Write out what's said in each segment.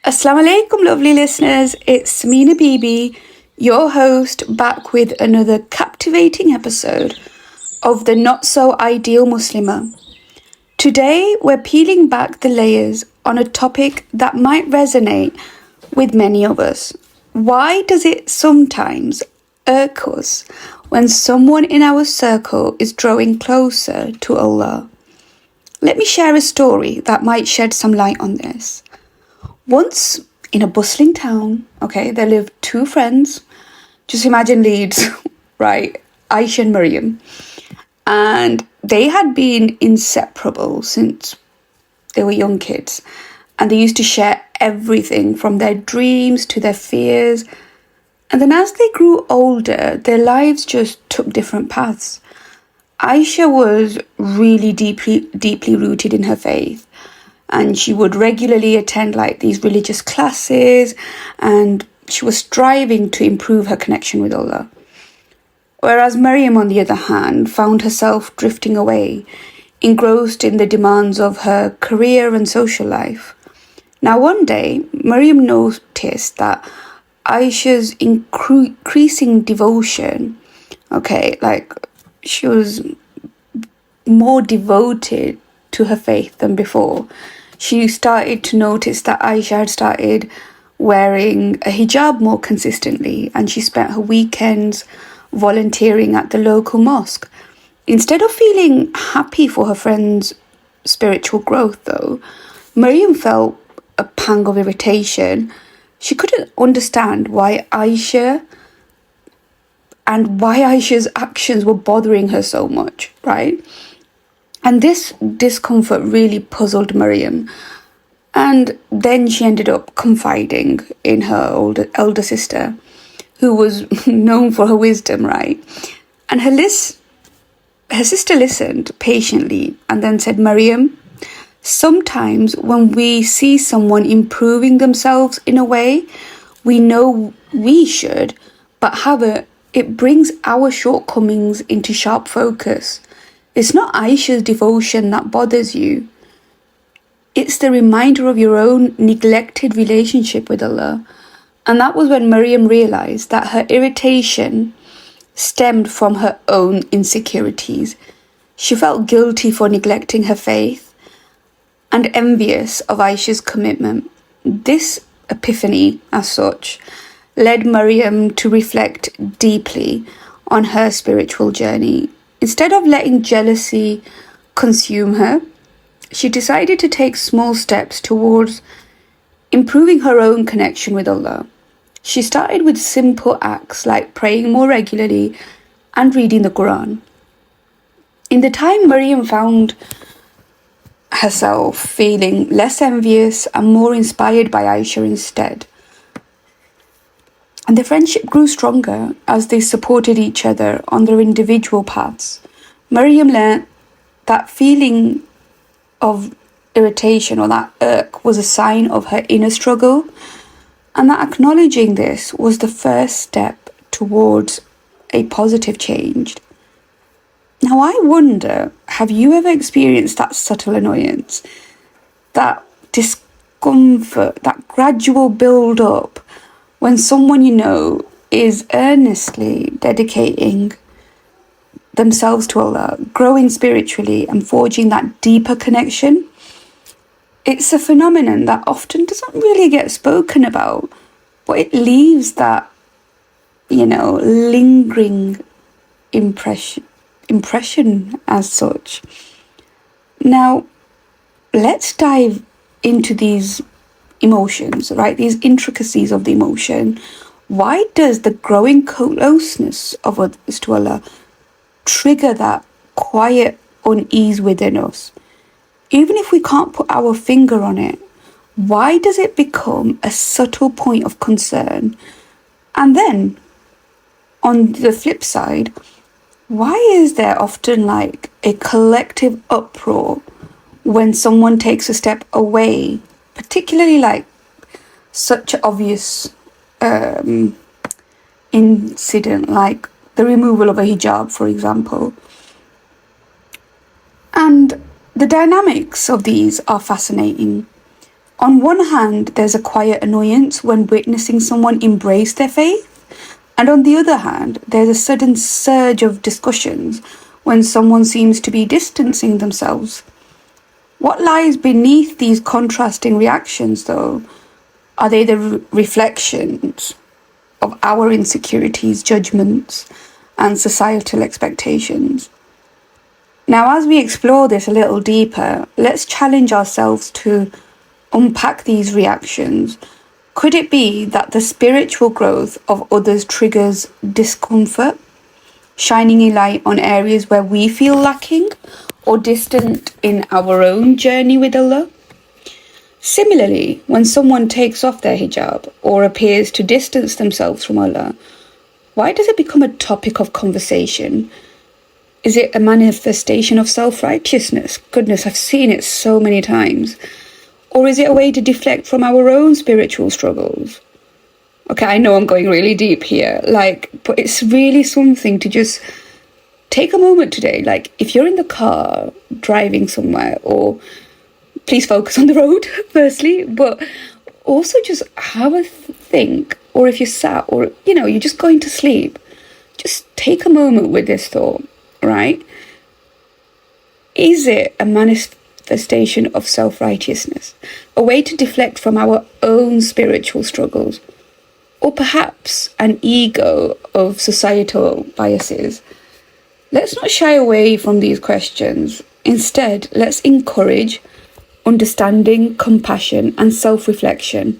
Assalamu alaikum, lovely listeners. It's Samina Bibi, your host, back with another captivating episode of the Not So Ideal Muslimah. Today, we're peeling back the layers on a topic that might resonate with many of us. Why does it sometimes irk us when someone in our circle is drawing closer to Allah? Let me share a story that might shed some light on this. Once in a bustling town, there lived two friends. Just imagine Leeds, right? Aisha and Miriam. And they had been inseparable since they were young kids. And they used to share everything from their dreams to their fears. And then as they grew older, their lives just took different paths. Aisha was really deeply rooted in her faith. And she would regularly attend these religious classes, and she was striving to improve her connection with Allah. Whereas Miriam, on the other hand, found herself drifting away, engrossed in the demands of her career and social life. Now one day, Miriam noticed that Aisha's increasing devotion, she was more devoted to her faith than before. She started to notice that Aisha had started wearing a hijab more consistently, and she spent her weekends volunteering at the local mosque. Instead of feeling happy for her friend's spiritual growth, though, Miriam felt a pang of irritation. She couldn't understand why Aisha's actions were bothering her so much, right? And this discomfort really puzzled Miriam. And then she ended up confiding in her elder sister, who was known for her wisdom, right? And her sister listened patiently and then said, Miriam, sometimes when we see someone improving themselves in a way we know we should, but however, it brings our shortcomings into sharp focus. It's not Aisha's devotion that bothers you. It's the reminder of your own neglected relationship with Allah. And that was when Miriam realized that her irritation stemmed from her own insecurities. She felt guilty for neglecting her faith and envious of Aisha's commitment. This epiphany, as such, led Miriam to reflect deeply on her spiritual journey. Instead of letting jealousy consume her, she decided to take small steps towards improving her own connection with Allah. She started with simple acts like praying more regularly and reading the Quran. In the time, Miriam found herself feeling less envious and more inspired by Aisha instead. And the friendship grew stronger as they supported each other on their individual paths. Miriam learnt that feeling of irritation or that irk was a sign of her inner struggle, and that acknowledging this was the first step towards a positive change. Now I wonder, have you ever experienced that subtle annoyance, that discomfort, that gradual build-up when someone you know is earnestly dedicating themselves to Allah, growing spiritually and forging that deeper connection? It's a phenomenon that often doesn't really get spoken about, but it leaves that, lingering impression as such. Now, let's dive into these emotions, right? These intricacies of the emotion. Why does the growing closeness of others to Allah trigger that quiet unease within us? Even if we can't put our finger on it, why does it become a subtle point of concern? And then, on the flip side, why is there often a collective uproar when someone takes a step away, particularly such an obvious incident like the removal of a hijab, for example? And the dynamics of these are fascinating. On one hand, there's a quiet annoyance when witnessing someone embrace their faith, and on the other hand, there's a sudden surge of discussions when someone seems to be distancing themselves. What lies beneath these contrasting reactions, though? Are they the reflections of our insecurities, judgments, and societal expectations? Now, as we explore this a little deeper, let's challenge ourselves to unpack these reactions. Could it be that the spiritual growth of others triggers discomfort, shining a light on areas where we feel lacking or distant in our own journey with Allah? Similarly, when someone takes off their hijab or appears to distance themselves from Allah, why does it become a topic of conversation? Is it a manifestation of self-righteousness? Goodness, I've seen it so many times. Or is it a way to deflect from our own spiritual struggles? Okay, I know I'm going really deep here, but it's really something to just take a moment today. If you're in the car driving somewhere, or please focus on the road, firstly, but also just have a think. Or if you're sat, or, you're just going to sleep, just take a moment with this thought, right? Is it a manifestation of self-righteousness, a way to deflect from our own spiritual struggles, or perhaps an ego of societal biases? Let's not shy away from these questions. Instead, let's encourage understanding, compassion, and self-reflection,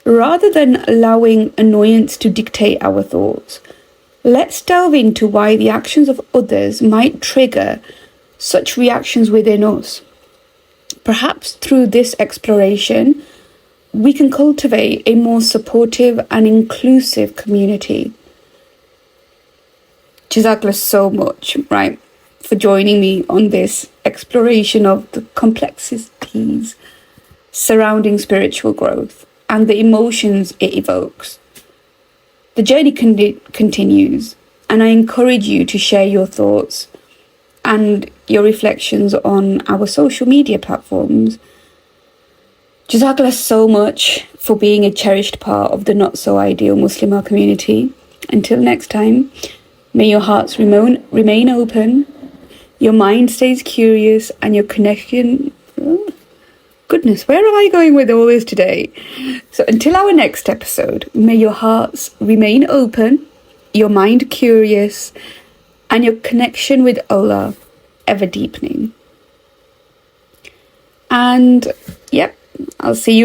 rather than allowing annoyance to dictate our thoughts. Let's delve into why the actions of others might trigger such reactions within us. Perhaps through this exploration, we can cultivate a more supportive and inclusive community. Jazakallah so much, right, for joining me on this exploration of the complexities surrounding spiritual growth and the emotions it evokes. The journey continues, and I encourage you to share your thoughts and your reflections on our social media platforms. Jazakallah so much for being a cherished part of the not-so-ideal Muslimah community. Until next time, may your hearts remain open, your mind stays curious, and your connection... Goodness, where am I going with all this today? So until our next episode, may your hearts remain open, your mind curious, and your connection with Allah ever deepening. And, yep, I'll see you in